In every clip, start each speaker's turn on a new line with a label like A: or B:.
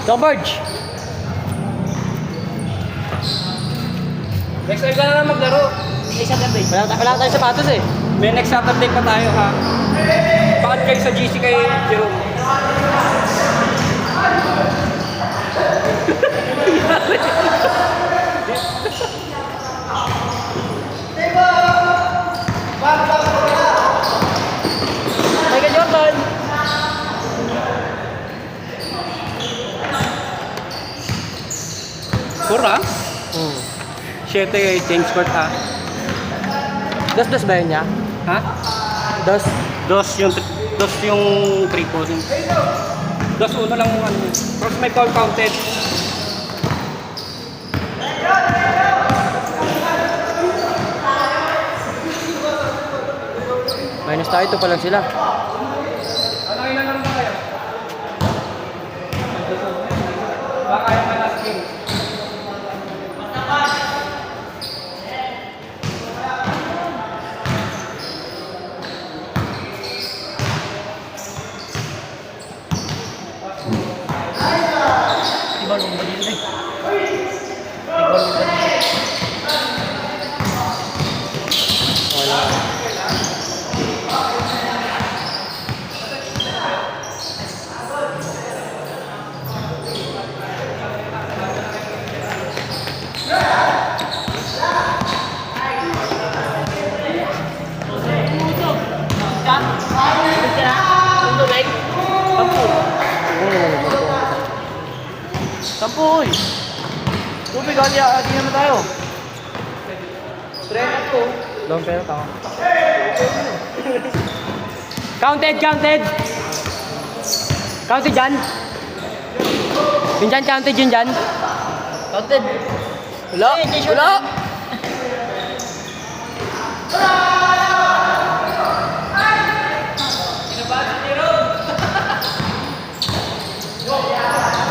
A: Converge.
B: Next time ka na lang maglaro.
A: Wala tayong sapatos eh.
B: May next Saturday pa tayo ha. Bakit kayo sa GC kay Jerome?
A: Michael Jordan.
B: Sure ha? 7 change court ha?
A: Dos ba yun niya?
B: Ha?
A: Dos.
B: Dos yung 3 points. Dos uno lang yung ano. Tapos may foul counted.
A: Minus tayo, ito pa lang sila.
B: Ano ilan lang ba kayo? Baka yung last game.
A: Sampu, uy. Tubig, hindi naman tayo.
B: Trend ko.
A: Long pero tao. Counted. Counted dyan. Yun dyan, counted yun dyan.
B: Counted.
A: Wala.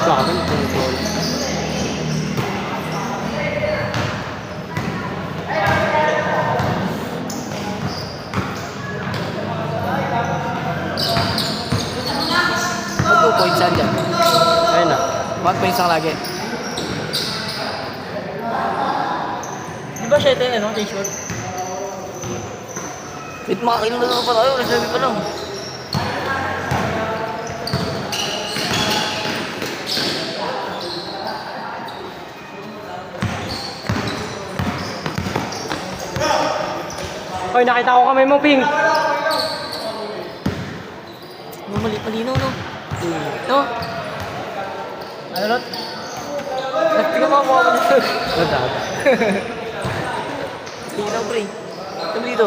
A: Grabe, control.
C: Mag 2 points dyan.
A: Ayun na.
C: 1 points lang lagi.
A: Di ba siya ito yun, ano? T-shirt?
C: Wait, makakailan na pa tayo. Reserve pa lang.
A: Hoy, nakita ko kamay mo, Ping.
C: Malinaw, no? No?
A: Ano, Lot?
C: Tingnan mo ako dito.
A: Wala.
C: Malinaw, pre. Ito dito.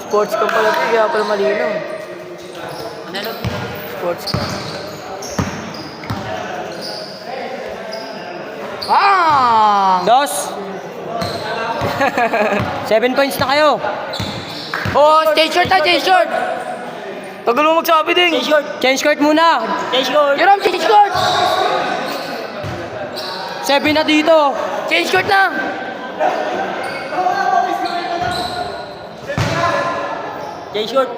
C: Sports ka pala, pre. Kaya pala malinaw. Ano? Sports ka.
A: Dos. 7 points na kayo.
C: Oh, T-shirt na, T-shirt! Tagal mo magsabi din. T-shirt.
A: Change court muna.
C: Jerome, T-shirt!
A: 7 na dito.
C: T-shirt na!
A: T-shirt.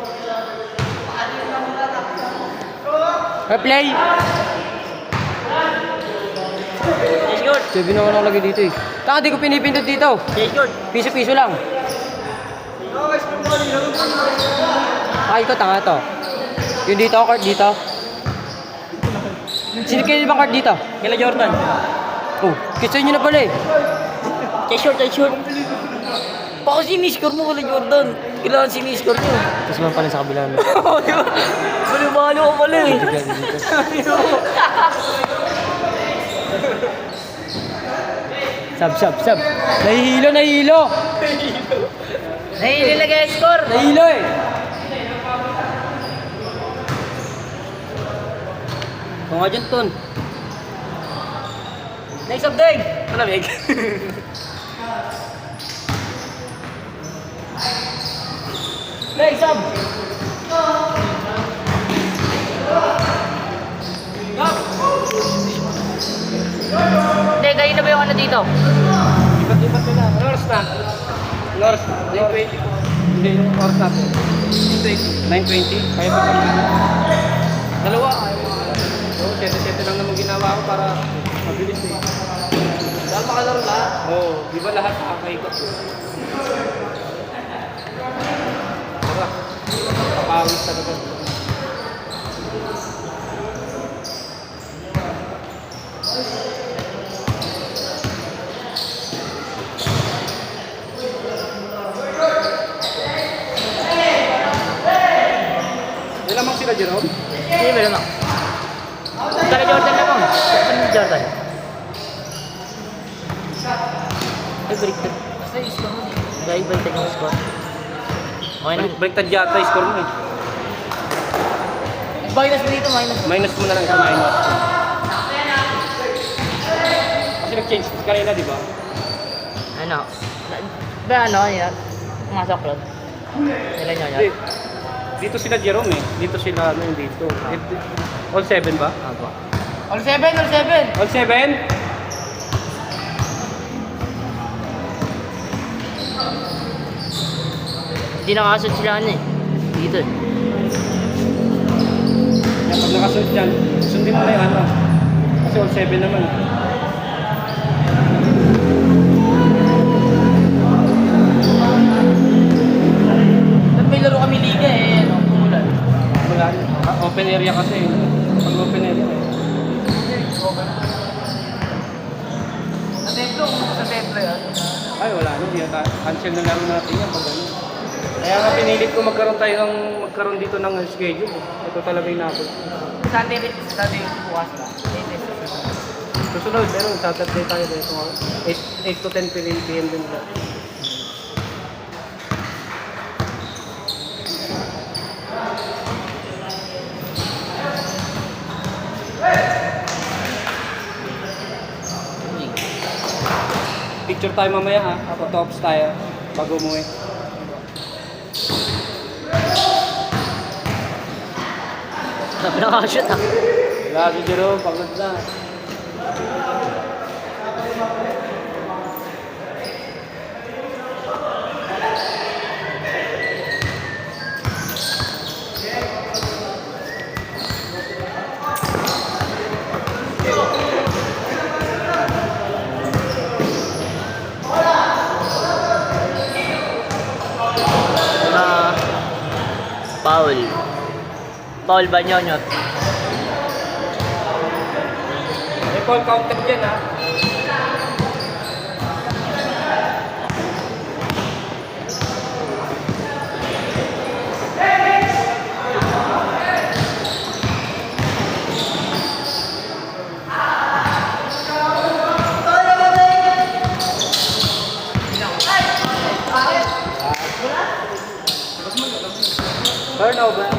A: Replay.
C: T-shirt.
A: 7 na ako nakalagay dito eh. Taka, di ko pinipindot dito.
C: T-shirt.
A: Piso-piso lang. Ay ko, tanga to. Yung dito, court dito. Sino kayo bang court dito?
C: Kila Jordan.
A: Oh, kitsa nyo na pala eh.
C: T-shirt. Baka siniscore mo kila Jordan. Kailangan siniscore nyo.
A: Tapos man pala sa kabila mo.
C: Balo-balo ka pala eh.
A: Sub. Nahihilo.
C: Nahihili lagay score.
A: Nahihilo eh. Kung nga dyan, Ton.
C: Next update. Malamig. Next up. Hindi, kanina ba yung ano dito?
B: Ibat-ibat nila. Ano oras na? Ano oras na? 9:20 po. Hindi, yung oras natin. 9:20. Kaya pa kami. Dalawa. Oo, 7-7 lang naman ginawa. lahat nakakaikot. Tara, kapawis talaga. Yan lamang sila, Jerome.
C: Hindi, meron ako. Kala Jordan na bang? Saan yung Jordan? Ay, baliktad. Basta yung score mo eh. Dahil baliktad yung score. Okay na.
B: Baliktad yata yung score mo eh.
C: Minus mo dito, minus.
B: Minus mo na lang sa minus. Kasi nag-change kanina, di ba?
C: Ano? Ba ano, yan? Pumasok Claude. Ilan nyo yan?
B: Dito sila Jerome eh. Dito sila ano yung dito. All 7 ba?
C: Apo. All 7, all 7!
B: All 7?
C: Hindi nakasod sila ano eh. Dito eh.
B: Kaya pag nakasunod dyan, sundin mo na yung ano. Kasi all 7 naman.
C: Ba't may laro kami liga eh, ano, umulan.
B: Wala. Open area kasi. Pag open area eh.
C: Sa templo, sa templo yan.
B: Ay wala na. Cancel na laro natin yan pag ano. Kaya nga pinilit ko magkaroon dito ng schedule. Ito talaga yung napot.
C: Saturday bukas na.
B: Susunod, meron. Saturday tayo dito. 8 to 10 p.m. din ba? Picture tayo mamaya ha. Photo-ops tayo. Bago umuwi.
C: Sabi nakashoot ah.
B: Wala si Jerome. Pagod na.
C: Paul. Paul Banyonyot.
B: May call counter dyan ha. Turnover.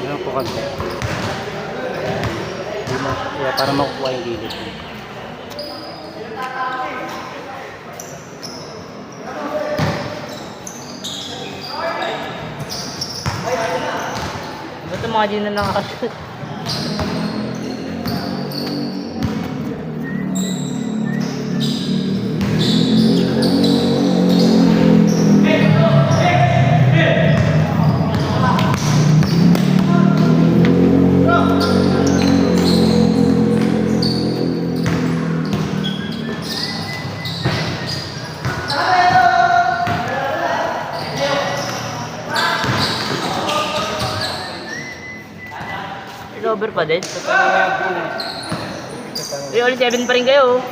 B: Yan po kami. Para makukuha yung gilid.
C: Ba't yung mga di na nakashoot? Over pa din? Eh, all 7 pa rin kayo.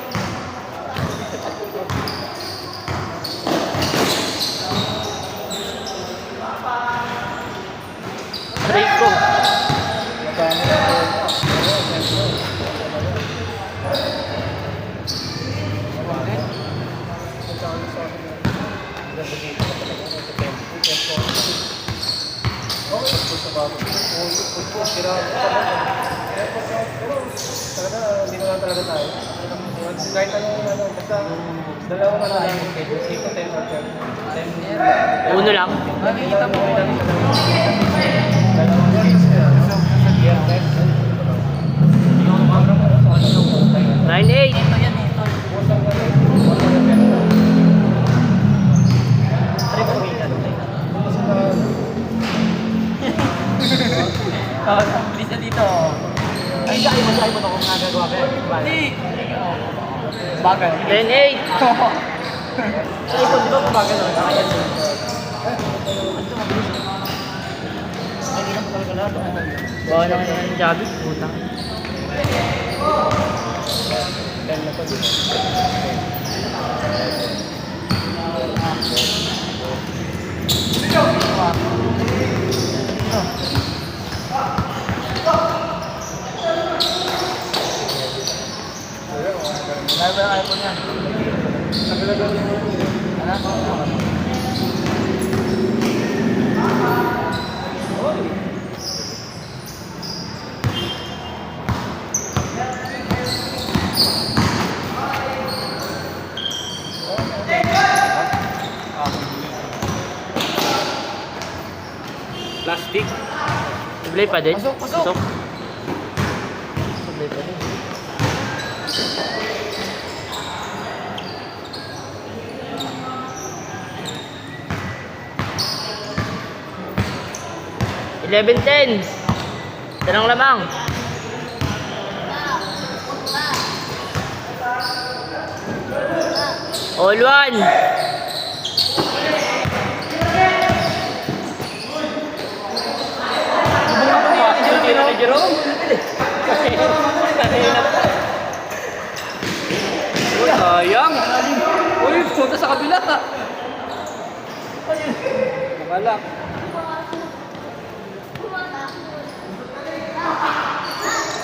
C: Try ko.
B: Talaga, hindi naman talaga tayo. Kahit ano, basta dalawang ano lang yung schedule. 10 or 10.
C: Uno lang.
B: Nakikita mo.
C: Nine, 8.
B: Bisa dito. Ay, masaya mo na kung nagagawa ka yan. Hindi. Bagal.
C: 10-8.
B: Sa ipon, di ba bagal naman? Kaya yan. Ay, ilang talaga lahat.
C: Bawa naman yung Javi. Putang.
B: Yan na to, di ba? Kaya ba ayaw po niya?
A: Plastic.
C: Sublay pa din?
B: Pasok, pasok.
C: Sublay pa din. $11-10. Tanong lamang. All one.
A: Uy, sayang. Uy, punta sa kabila. Makalak.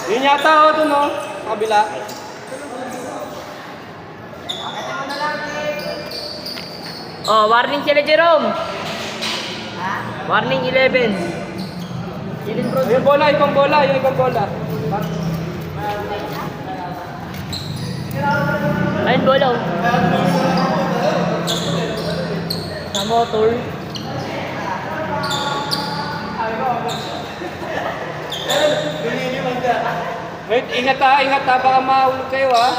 A: Yun yata o, dun o. Sa kabila.
C: Oh, warning sila, Jerome. Warning 11.
A: Yung bola, ibang bola, yung ibang bola.
C: Ayun, bola. Oh. Sa motor.
A: Wait, ingat ha, baka mahulog kayo ha.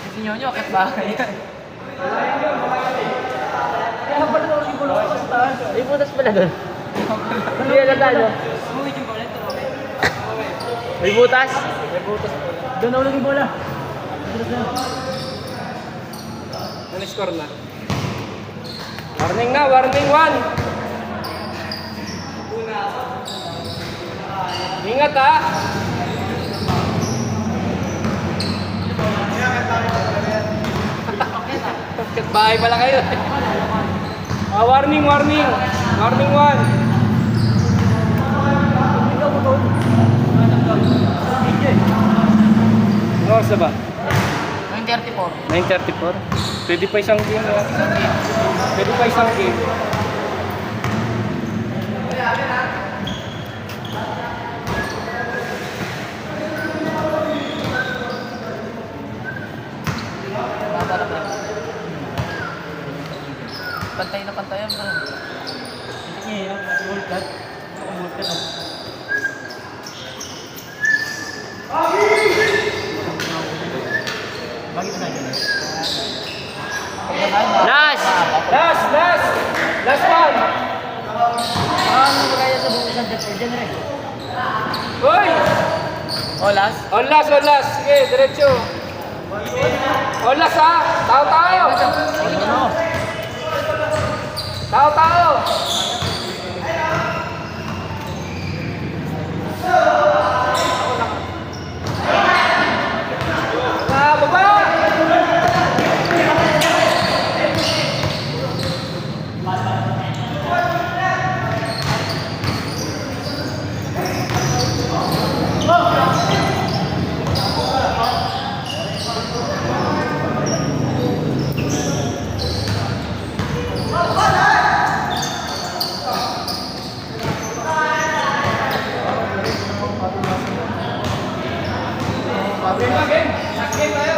B: Kasi nyo, akit bahay yan.
C: Ay, putas pala doon. Hindi na tayo. May butas?
B: Doon na ulit yung bola.
A: Ano score na? Warning na, warning 1. Ingat ha. Bakit bahay pala kayo? Warning, warning. Warning 1. Ano oras na ba?
B: 9:34.
A: 9:34? Pwede pa isang game. Pwede pa isang game.
B: Pantay na pantayan ba? Hindi nga yun. World Cup. World Cup. Bakit na yun?
C: Last!
A: Last, last! Last one!
B: Ano ba kaya sa buong isang detergent rin?
A: Hoy!
B: Oh, last?
A: On last, on last. Sige, diretso. On last ha! Tao, tao!
B: Ano?
A: Tao, tao! Ah, baba! Game na, game! Last game tayo!